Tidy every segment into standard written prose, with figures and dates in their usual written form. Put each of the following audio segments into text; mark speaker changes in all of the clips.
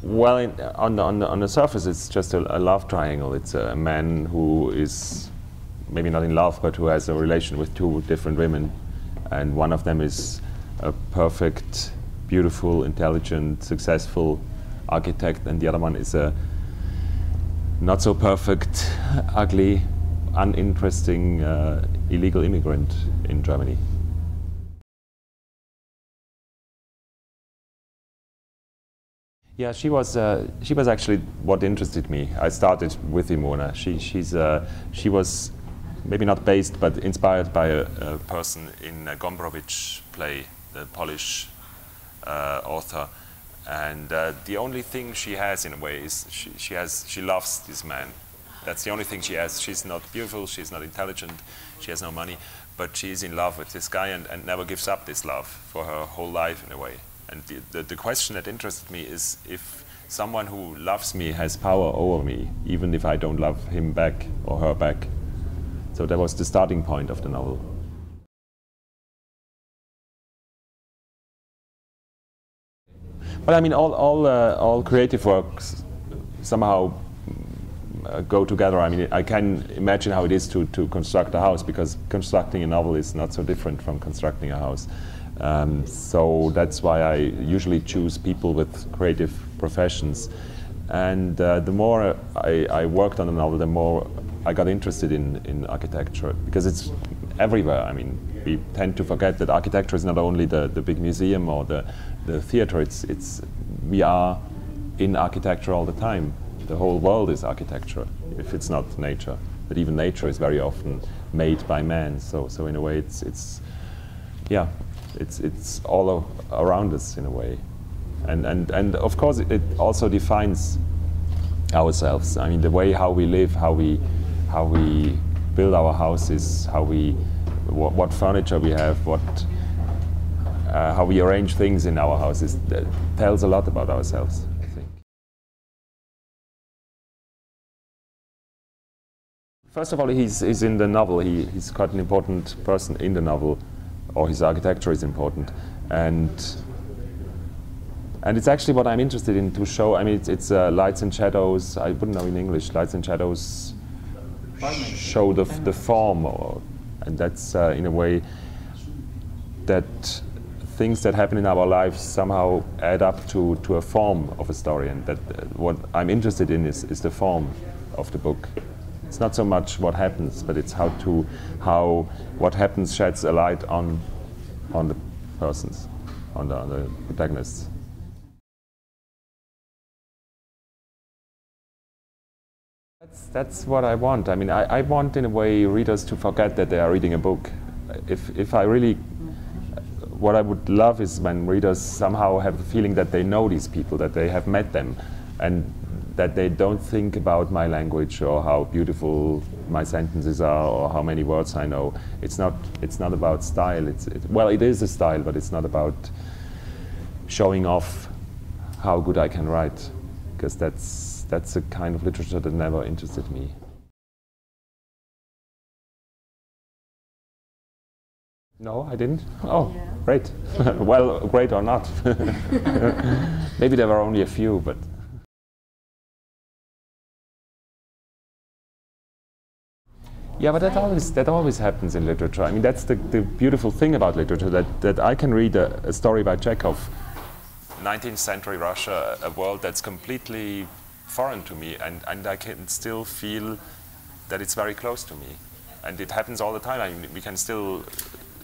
Speaker 1: Well, on the surface, it's just a love triangle. It's a man who is maybe not in love, but who has a relation with two different women, and one of them is a perfect, beautiful, intelligent, successful architect, and the other one is a not so perfect, ugly, uninteresting, illegal immigrant in Germany. Yeah, she was actually what interested me. I started with Imona. She was maybe not based, but inspired by a person in Gombrowicz play, the Polish author. And the only thing she has, in a way, is she loves this man. That's the only thing she has. She's not beautiful, she's not intelligent, she has no money, but she's in love with this guy and never gives up this love for her whole life, in a way. And the question that interested me is if someone who loves me has power over me, even if I don't love him back or her back. So that was the starting point of the novel. Well, I mean, all creative works somehow go together. I mean, I can imagine how it is to construct a house, because constructing a novel is not so different from constructing a house. So that's why I usually choose people with creative professions. And the more I worked on a novel, the more I got interested in architecture, because it's everywhere. I mean, we tend to forget that architecture is not only the big museum or the theater. We are in architecture all the time. The whole world is architecture, if it's not nature. But even nature is very often made by man. So in a way, it's all around us, in a way, and of course it also defines ourselves. I mean, the way how we live, how we build our houses, what furniture we have, how we arrange things in our houses, that tells a lot about ourselves, I think. First of all, he's in the novel. He's quite an important person in the novel, or his architecture is important, and it's actually what I'm interested in to show. I mean, it's lights and shadows. I wouldn't know in English. Lights and shadows show the form, and that's in a way that things that happen in our lives somehow add up to a form of a story, and that what I'm interested in is the form of the book. It's not so much what happens, but it's how what happens sheds a light on the persons, on the protagonists. That's what I want. I mean, I want, in a way, readers to forget that they are reading a book. If I really, what I would love is when readers somehow have the feeling that they know these people, that they have met them, and that they don't think about my language or how beautiful my sentences are or how many words I know. It's not about style. Well, it is a style, but it's not about showing off how good I can write, because that's a kind of literature that never interested me. No, I didn't? Oh, yeah. Great. Well, great or not. Maybe there were only a few, but... Yeah, but that always happens in literature. I mean, that's the beautiful thing about literature, that I can read a story by Chekhov, 19th century Russia, a world that's completely foreign to me, and I can still feel that it's very close to me. And it happens all the time. I mean, we can still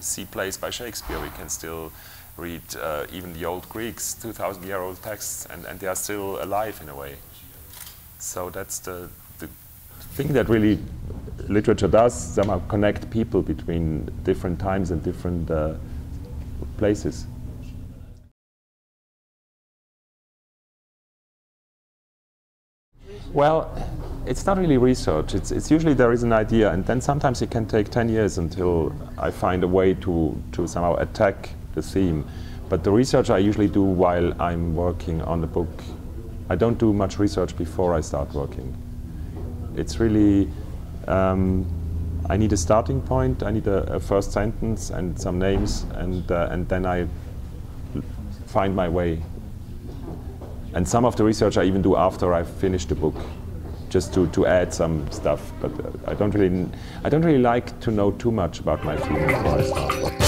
Speaker 1: see plays by Shakespeare, we can still read even the old Greeks, 2,000-year-old texts, and they are still alive in a way. So that's the thing that really literature does, somehow connect people between different times and different places. Well, it's not really research. It's usually there is an idea, and then sometimes it can take 10 years until I find a way to somehow attack the theme. But the research I usually do while I'm working on the book. I don't do much research before I start working. It's really, I need a starting point, I need a first sentence and some names, and then I find my way. And some of the research I even do after I finish the book, just to add some stuff. But I don't really like to know too much about my field before I start.